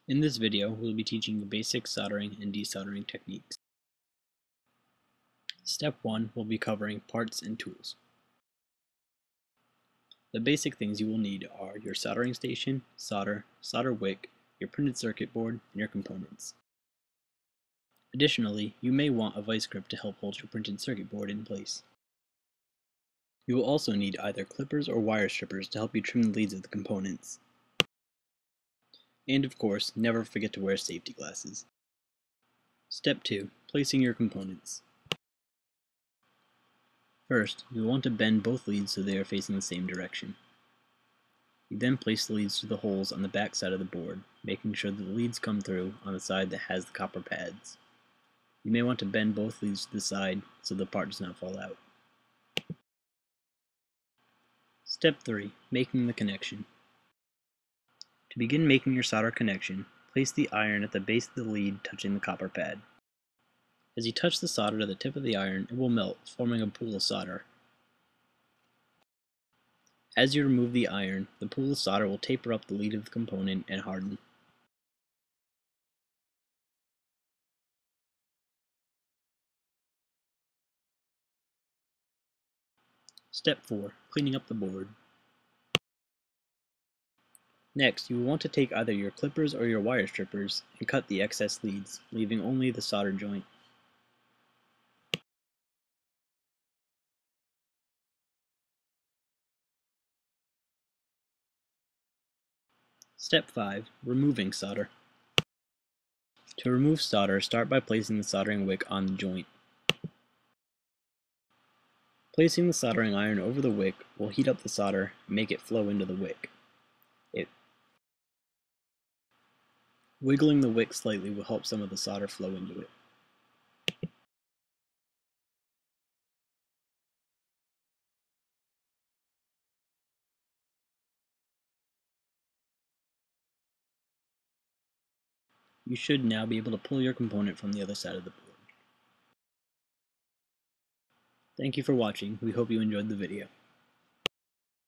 In this video, we'll be teaching you basic soldering and desoldering techniques. Step 1 will be covering parts and tools. The basic things you will need are your soldering station, solder wick, your printed circuit board, and your components. Additionally, you may want a vice grip to help hold your printed circuit board in place. You will also need either clippers or wire strippers to help you trim the leads of the components. And of course, never forget to wear safety glasses. Step 2. Placing your components. First, you will want to bend both leads so they are facing the same direction. You then place the leads through the holes on the back side of the board, making sure that the leads come through on the side that has the copper pads. You may want to bend both leads to the side so the part does not fall out. Step 3. Making the connection. To begin making your solder connection, place the iron at the base of the lead touching the copper pad. As you touch the solder to the tip of the iron, it will melt, forming a pool of solder. As you remove the iron, the pool of solder will taper up the lead of the component and harden. Step 4. Cleaning up the board. Next, you will want to take either your clippers or your wire strippers and cut the excess leads, leaving only the solder joint. Step 5. Removing solder. To remove solder, start by placing the soldering wick on the joint. Placing the soldering iron over the wick will heat up the solder and make it flow into the wick. Wiggling the wick slightly will help some of the solder flow into it. You should now be able to pull your component from the other side of the board. Thank you for watching. We hope you enjoyed the video.